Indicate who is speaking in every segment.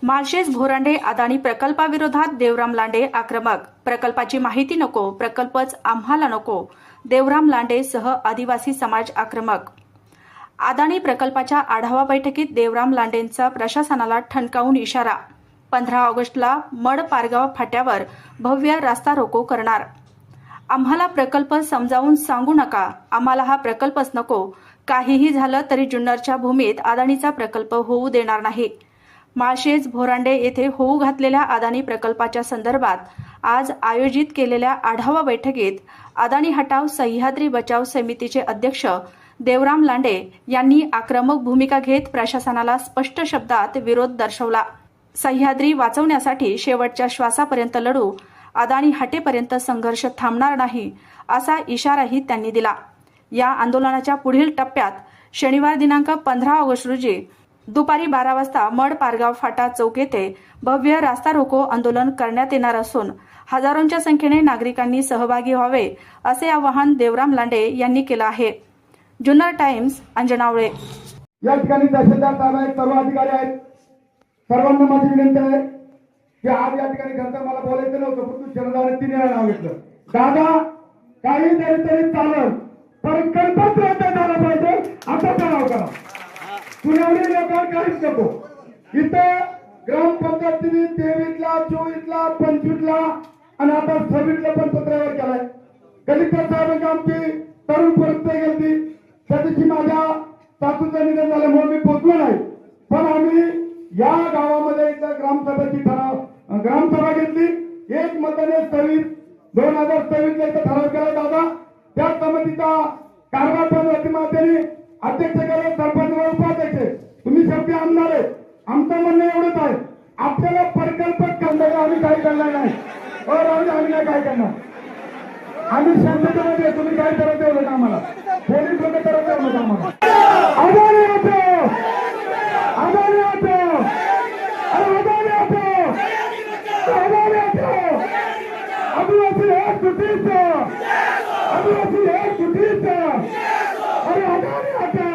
Speaker 1: माळशेज भोरांडे अदानी प्रकल्पाविरोधात देवराम लांडे आक्रमक. प्रकल्पाची माहिती नको, प्रकल्पच आम्हाला नको. देवराम लांडे सह आदिवासी समाज आक्रमक. अदानी प्रकल्पाच्या आढावा बैठकीत देवराम लांडेंचा प्रशासनाला ठणकावून इशारा. 15 ऑगस्टला मड पारगाव फाट्यावर भव्य रास्ता रोको करणार. आम्हाला प्रकल्प समजावून सांगू नका, आम्हाला हा प्रकल्पच नको. काहीही झालं तरी जुन्नरच्या भूमीत अदानीचा प्रकल्प होऊ देणार नाही. माळशेज भोरांडे येथे होऊ घातलेल्या अदानी प्रकल्पाच्या संदर्भात आज आयोजित केलेल्या आढावा बैठकीत अदानी हटाव सह्याद्री बचाव समितीचे अध्यक्ष देवराम लांडे यांनी आक्रमक भूमिका घेत प्रशासनाला स्पष्ट शब्दात विरोध दर्शवला. सह्याद्री वाचवण्यासाठी शेवटच्या श्वासापर्यंत लढू, अदानी हटेपर्यंत संघर्ष थांबणार नाही, असा इशाराही त्यांनी दिला. या आंदोलनाच्या पुढील टप्प्यात शनिवार दिनांक 15 ऑगस्ट रोजी दुपारी 12 वाजता मड पारगाव फाटा चौक येथे भव्य रास्ता रोको आंदोलन करण्यात येणार असून हजारोंच्या संख्येने नागरिकांनी सहभागी व्हावे, असे आवाहन देवराम लांडे यांनी केलं आहे. जुन्नर टाइम्स, अंजनावळे.
Speaker 2: या ठिकाणी तहसीलदार साहेब आहेत, सर्व अधिकारी आहेत. सर्वांना माझी विनंती आहे की आज या ठिकाणी खरं मला बोलायचं नव्हतं, परंतु शरदाने 3 वेळा नाव घेतलं. दादा काही तरी चालेल, पण कल्पच रद्द झाला पाहिजे असा ठराव करा. सुनावणी लोकांना काहीच नको. इथं ग्रामपंचायतीने 23ला 24ला 25ला आणि आता 26ला पण पत्रावर केलाय. कलेक्टर साहेबांची आमची तरुण परिस्थिती गेली. त्या दिवशी माझ्या सासूचं निधन झाल्यामुळे मी पोहोचलो नाही, पण आम्ही या गावामध्ये एकदा ग्रामसभेची ग्रामसभा घेतली. एक मताने 2023ला इथं ठराव केला दादा. त्या समितीचा कारभार पण वतीमातेने अध्यक्ष केले, सरपंच व उपाध्यक्ष. तुम्ही शेवटी आमदार आहे. आमचं म्हणणं एवढंच आहे, आपल्याला प्रकल्प करणार, आम्ही काही करणार नाही. आम्ही नाही काय करणार. आम्ही शांततेमध्ये, तुम्ही काय करत एवढं आम्हाला पोलीस लोक करत एवढं आम्हाला. अदानी हटो, अदानी हटो, अदानी हटो, अदानी हटो. आदिवासी एक सुटीचं, आदिवासी एक सुटीचं. अरे अदानी हटो,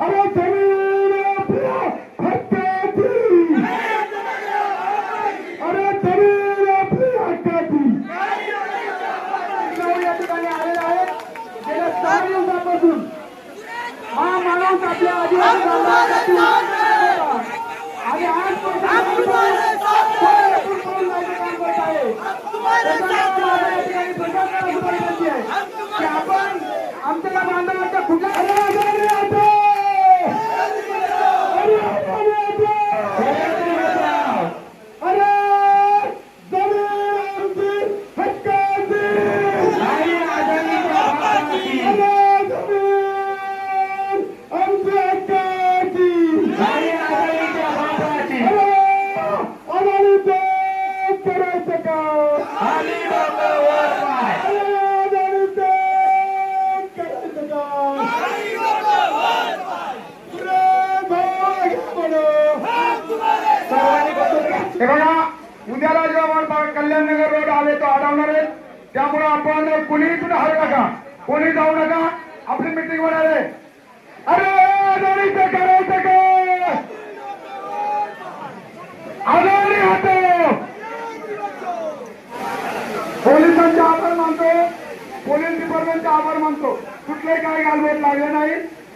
Speaker 2: अरे जमीन आपल्या हक्काची, अरे जमीन आपली हक्काची. या ठिकाणी आलेले आहेत. गेल्या 6 दिवसापासून हा माणूस आपल्या आदिवासी बांधवांसाठी आणि आजपासून आपण आमच्या बांधवांच्या कुठल्या उद्याला जेव्हा कल्याणनगर रोड आले तो अडवणार आहे. त्यामुळे आपण कोणी कुठे हलू नका, कोणी जाऊ नका. आपली मिटिंग होणार आहे. अरे अदानीचं करायचं काय? अदानी हटो. पोलिसांचे आभार मानतो, पोलीस डिपार्टमेंटचे आभार मानतो. कुठलेही काही गालबोट लागले नाही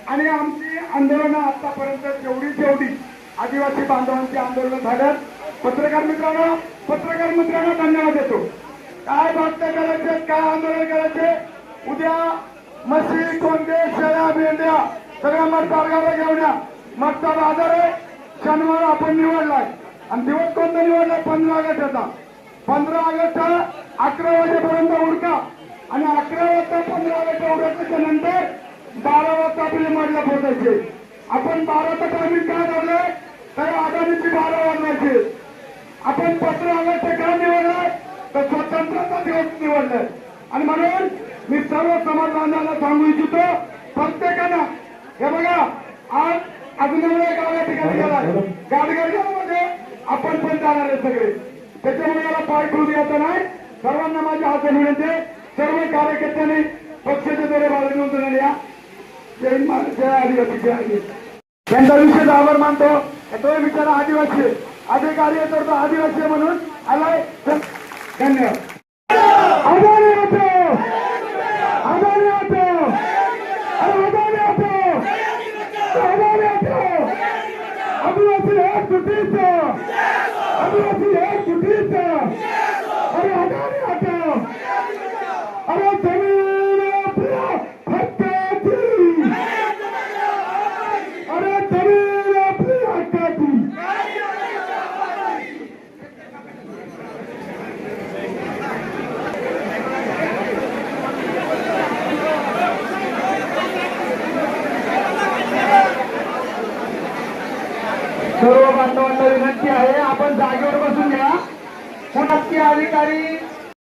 Speaker 2: आणि आमची आंदोलनं आतापर्यंत जेवढी आदिवासी बांधवांची आंदोलनं झाल्यात. पत्रकार मित्रांनो धन्यवाद देतो. काय भाष्य करायचे, काय आंदोलन करायचे, उद्या म्हशी, कोंबडे, शेळ्या, मेंढ्या सगळ्या मठ पारगावला घेऊन या. मठचा बाजार आहे. शनिवार आपण निवडलाय आणि दिवस कोणता निवडलाय? 15 ऑगस्टचा. 15 ऑगस्ट 11 वाजेपर्यंत उरका आणि 11 वाजता 15 ऑगस्ट उरकल्याच्या नंतर 12 वाजता आपल्या मठला पोहोचायचे. आपण 12चा टायमिंग काय ठरलंय? तर अदानीची 12 वाजवायची. आपण 15 ऑगस्ट का निवडलाय? तर स्वतंत्रता दिवस निवडलाय. आणि म्हणून मी सर्व समाज बांधवांना सांगू इच्छितो, प्रत्येकानं हे बघा, आज अजून गाव या ठिकाणी गेलाय. गाडगाडीमध्ये आपण पण जाणार आहे सगळे. त्याच्यामुळे मला पाय करू द्यायचं नाही. सर्वांना माझ्या हात विनंती आहे, सर्व कार्यकर्त्यांनी पक्षाच्या द्वारे बाहेर नोंदवलेल्या जय आदिवासी, जय आदिवासी. त्यांचा विशेष आभार मानतो. तो बिचारा आदिवासी आहे. अधिकारी आहे तर तो आदिवासी आहे म्हणून आलाय. धन्यवाद. अदानी होतो, अदानी होतो, अरे अदानी होतो, अदानी होतो. आदिवासी एक चुकीचं, आदिवासी एक चुकीचं. अरे अदानी होतो, अरे जमीन आपल्या हक्काची, अरे जमीन आपली हक्काची. सर्व बांधवांना विनंती आहे, आपण जागेवर बसून घ्या. कोणती अधिकारी